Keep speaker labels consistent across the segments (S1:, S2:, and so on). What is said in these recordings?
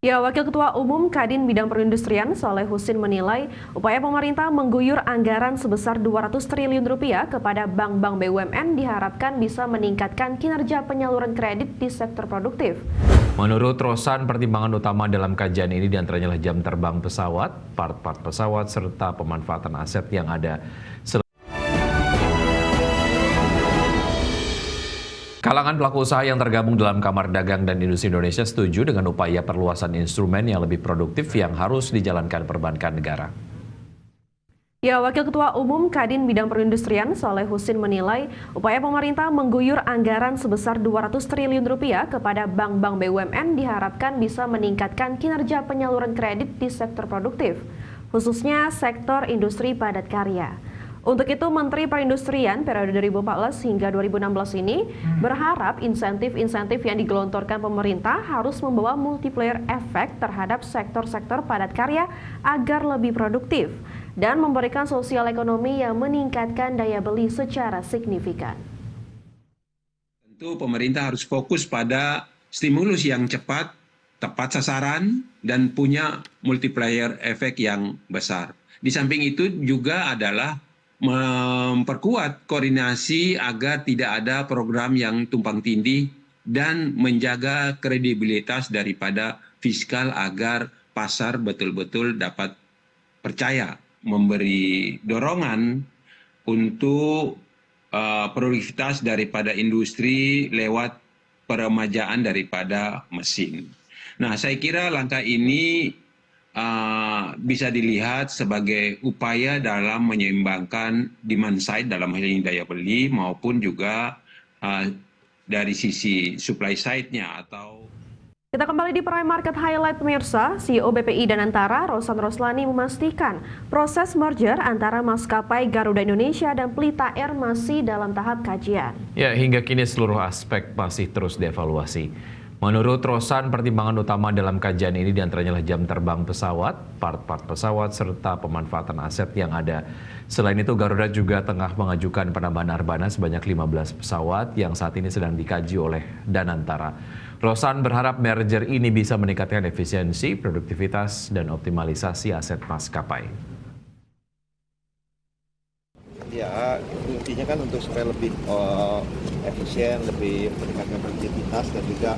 S1: Ya, Wakil Ketua Umum Kadin Bidang Perindustrian Soleh Husin menilai upaya pemerintah mengguyur anggaran sebesar 200 triliun rupiah kepada bank-bank BUMN diharapkan bisa meningkatkan kinerja penyaluran kredit di sektor produktif.
S2: Menurut Rosan, pertimbangan utama dalam kajian ini diantaranya jam terbang pesawat, part-part pesawat, serta pemanfaatan aset yang ada. Kalangan pelaku usaha yang tergabung dalam Kamar Dagang dan Industri Indonesia setuju dengan upaya perluasan instrumen yang lebih produktif yang harus dijalankan perbankan negara.
S1: Ya, Wakil Ketua Umum Kadin Bidang Perindustrian Soleh Husin menilai upaya pemerintah mengguyur anggaran sebesar 200 triliun rupiah kepada bank-bank BUMN diharapkan bisa meningkatkan kinerja penyaluran kredit di sektor produktif, khususnya sektor industri padat karya. Untuk itu, Menteri Perindustrian periode 2014 hingga 2016 ini berharap insentif-insentif yang digelontorkan pemerintah harus membawa multiplier efek terhadap sektor-sektor padat karya agar lebih produktif dan memberikan sosial ekonomi yang meningkatkan daya beli secara signifikan.
S3: Tentu pemerintah harus fokus pada stimulus yang cepat, tepat sasaran, dan punya multiplier efek yang besar. Di samping itu juga adalah memperkuat koordinasi agar tidak ada program yang tumpang tindih dan menjaga kredibilitas daripada fiskal agar pasar betul-betul dapat percaya, memberi dorongan untuk produktivitas daripada industri lewat peremajaan daripada mesin. Nah, saya kira langkah ini bisa dilihat sebagai upaya dalam menyeimbangkan demand side dalam hal ini daya beli maupun juga dari sisi supply side-nya atau.
S1: Kita kembali di Prime Market Highlight pemirsa, CEO BPI Danantara Rosan Roslani memastikan proses merger antara maskapai Garuda Indonesia dan Pelita Air masih dalam tahap kajian.
S2: Ya, hingga kini seluruh aspek masih terus dievaluasi. Menurut Rosan, pertimbangan utama dalam kajian ini diantaranya jam terbang pesawat, part-part pesawat, serta pemanfaatan aset yang ada. Selain itu, Garuda juga tengah mengajukan penambahan Arbana sebanyak 15 pesawat yang saat ini sedang dikaji oleh Danantara. Rosan berharap merger ini bisa meningkatkan efisiensi, produktivitas, dan optimalisasi aset maskapai.
S4: Ya, intinya kan untuk supaya lebih efisien, lebih meningkatkan produktivitas dan juga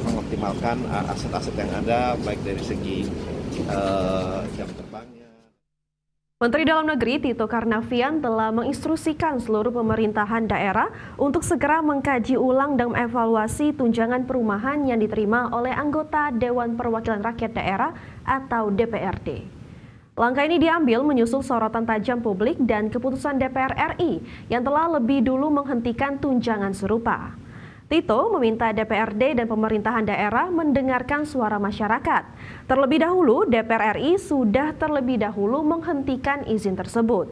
S4: mengoptimalkan aset-aset yang ada, baik dari segi jam terbangnya.
S1: Menteri Dalam Negeri Tito Karnavian telah menginstruksikan seluruh pemerintahan daerah untuk segera mengkaji ulang dan mengevaluasi tunjangan perumahan yang diterima oleh anggota Dewan Perwakilan Rakyat Daerah atau DPRD. Langkah ini diambil menyusul sorotan tajam publik dan keputusan DPR RI yang telah lebih dulu menghentikan tunjangan serupa. Tito meminta DPRD dan pemerintahan daerah mendengarkan suara masyarakat. Terlebih dahulu, DPR RI sudah terlebih dahulu menghentikan izin tersebut.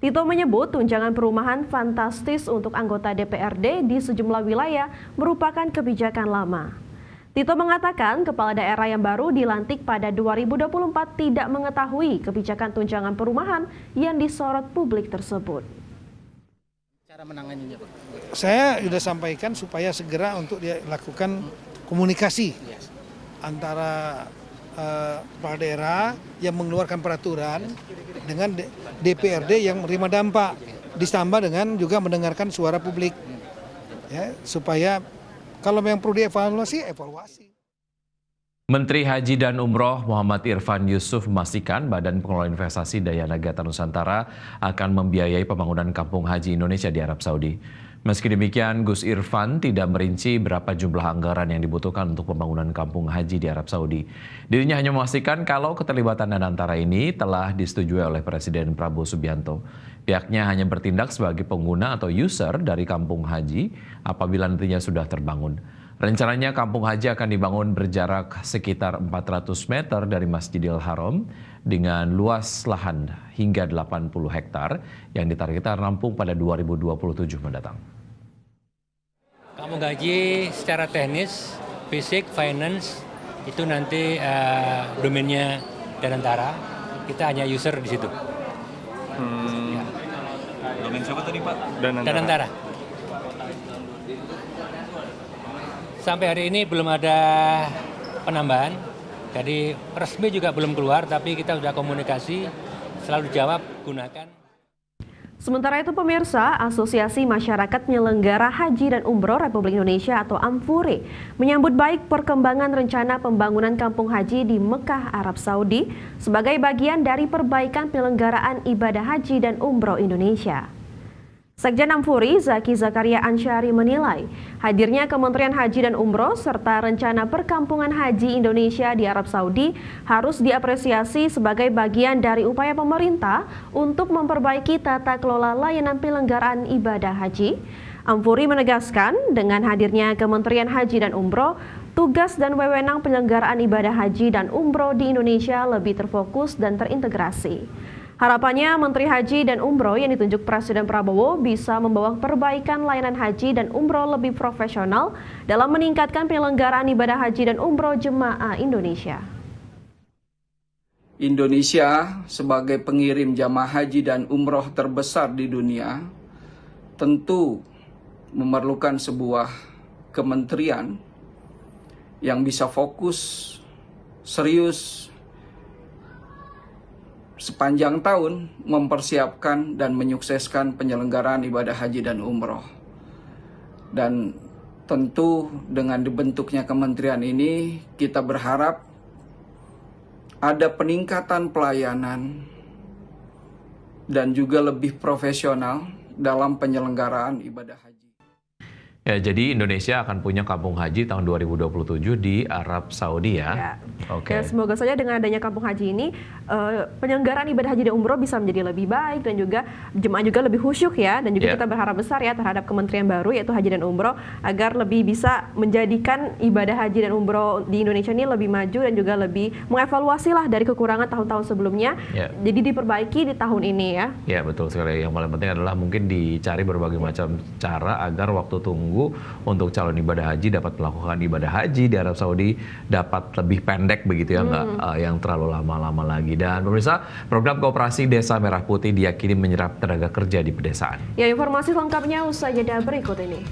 S1: Tito menyebut tunjangan perumahan fantastis untuk anggota DPRD di sejumlah wilayah merupakan kebijakan lama. Tito mengatakan kepala daerah yang baru dilantik pada 2024 tidak mengetahui kebijakan tunjangan perumahan yang disorot publik tersebut.
S5: Cara menanganinya, Pak?
S6: Saya sudah sampaikan supaya segera untuk dilakukan komunikasi antara kepala daerah yang mengeluarkan peraturan dengan DPRD yang menerima dampak, ditambah dengan juga mendengarkan suara publik, ya, supaya kalau memang perlu dievaluasi, evaluasi.
S2: Menteri Haji dan Umroh Muhammad Irfan Yusuf memastikan Badan Pengelola Investasi Dayana Gata Nusantara akan membiayai pembangunan kampung haji Indonesia di Arab Saudi. Meski demikian, Gus Irfan tidak merinci berapa jumlah anggaran yang dibutuhkan untuk pembangunan kampung haji di Arab Saudi. Dirinya hanya memastikan kalau keterlibatan Danantara ini telah disetujui oleh Presiden Prabowo Subianto. Pihaknya hanya bertindak sebagai pengguna atau user dari kampung haji apabila nantinya sudah terbangun. Rencananya kampung haji akan dibangun berjarak sekitar 400 meter dari Masjidil Haram dengan luas lahan hingga 80 hektar yang ditargetkan rampung pada 2027 mendatang.
S5: Kampung haji secara teknis, fisik, finance itu nanti domainnya Danantara. Kita hanya user di situ. Ya.
S7: Domain siapa tadi, Pak?
S5: Danantara. Sampai hari ini belum ada penambahan. Jadi resmi juga belum keluar, tapi kita sudah komunikasi, selalu dijawab gunakan.
S1: Sementara itu pemirsa, Asosiasi Masyarakat Penyelenggara Haji dan Umroh Republik Indonesia atau AMFURI menyambut baik perkembangan rencana pembangunan kampung haji di Mekah, Arab Saudi sebagai bagian dari perbaikan penyelenggaraan ibadah haji dan umroh Indonesia. Sekjen AMFURI Zaki Zakaria Ansyari menilai hadirnya Kementerian Haji dan Umroh serta rencana perkampungan haji Indonesia di Arab Saudi harus diapresiasi sebagai bagian dari upaya pemerintah untuk memperbaiki tata kelola layanan penyelenggaraan ibadah haji. AMFURI menegaskan dengan hadirnya Kementerian Haji dan Umroh, tugas dan wewenang penyelenggaraan ibadah haji dan umroh di Indonesia lebih terfokus dan terintegrasi. Harapannya Menteri Haji dan Umroh yang ditunjuk Presiden Prabowo bisa membawa perbaikan layanan haji dan umroh lebih profesional dalam meningkatkan penyelenggaraan ibadah haji dan umroh jemaah Indonesia.
S8: Indonesia sebagai pengirim jamaah haji dan umroh terbesar di dunia tentu memerlukan sebuah kementerian yang bisa fokus, serius, sepanjang tahun mempersiapkan dan menyukseskan penyelenggaraan ibadah haji dan umroh. Dan tentu dengan dibentuknya kementerian ini kita berharap ada peningkatan pelayanan dan juga lebih profesional dalam penyelenggaraan ibadah haji.
S2: Ya, jadi Indonesia akan punya kampung haji tahun 2027 di Arab Saudi ya.
S1: Ya.
S2: Oke.
S1: Ya, semoga saja dengan adanya kampung haji ini penyelenggaraan ibadah haji dan umroh bisa menjadi lebih baik dan juga jemaah juga lebih khusyuk ya, dan juga kita berharap besar ya terhadap kementerian baru yaitu haji dan umroh agar lebih bisa menjadikan ibadah haji dan umroh di Indonesia ini lebih maju dan juga lebih mengevaluasi lah dari kekurangan tahun-tahun sebelumnya. Jadi diperbaiki di tahun ini ya.
S2: Ya, betul sekali. Yang paling penting adalah mungkin dicari berbagai macam cara agar waktu tunggu untuk calon ibadah haji dapat melakukan ibadah haji di Arab Saudi dapat lebih pendek begitu ya, nggak yang terlalu lama-lama lagi. Dan pemirsa, program Koperasi Desa Merah Putih diyakini menyerap tenaga kerja di pedesaan.
S1: Ya, informasi lengkapnya usai jeda berikut ini.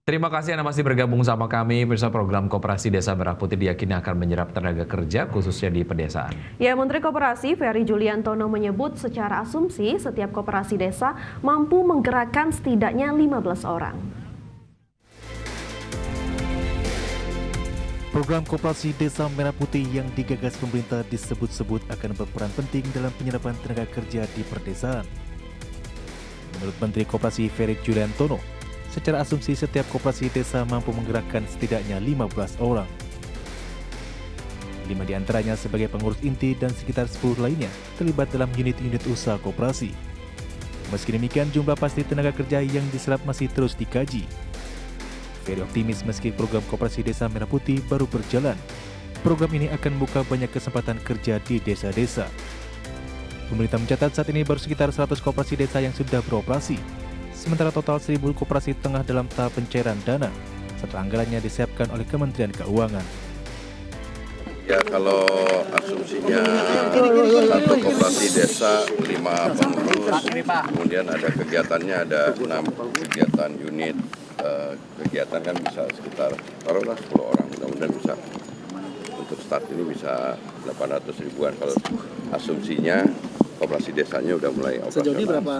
S2: Terima kasih Anda masih bergabung sama kami. Pemirsa, program Koperasi Desa Merah Putih diyakini akan menyerap tenaga kerja khususnya di pedesaan.
S1: Ya, Menteri Koperasi Ferry Juliantono menyebut secara asumsi setiap koperasi desa mampu menggerakkan setidaknya 15 orang.
S9: Program Koperasi Desa Merah Putih yang digagas pemerintah disebut-sebut akan berperan penting dalam penyerapan tenaga kerja di perdesaan. Menurut Menteri Koperasi Ferry Juliantono, secara asumsi setiap koperasi desa mampu menggerakkan setidaknya 15 orang. 5 diantaranya sebagai pengurus inti dan sekitar 10 lainnya terlibat dalam unit-unit usaha koperasi. Meski demikian, jumlah pasti tenaga kerja yang diserap masih terus dikaji. Ferry optimis meski program Koperasi Desa Merah Putih baru berjalan, program ini akan membuka banyak kesempatan kerja di desa-desa. Pemerintah mencatat saat ini baru sekitar 100 koperasi desa yang sudah beroperasi, sementara total 1.000 koperasi tengah dalam tahap pencairan dana, setelah anggarannya disiapkan oleh Kementerian Keuangan.
S10: Ya, kalau asumsinya satu koperasi desa 5 pengurus, kemudian ada kegiatannya ada 6 kegiatan unit, kegiatan kan bisa sekitar taruhlah 10 orang, mudah-mudahan bisa untuk start ini bisa 800 ribuan kalau asumsinya koperasi desanya udah mulai operasional.
S11: Sejauh ini berapa?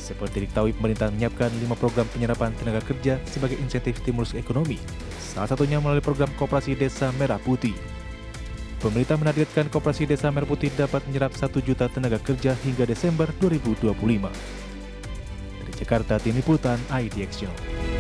S9: Seperti diketahui, pemerintah menyiapkan 5 program penyerapan tenaga kerja sebagai insentif stimulus ekonomi, salah satunya melalui program Koperasi Desa Merah Putih. Pemerintah menargetkan Koperasi Desa Merah Putih dapat menyerap 1 juta tenaga kerja hingga Desember 2025. Dari Jakarta, Tim Liputan IDX Channel.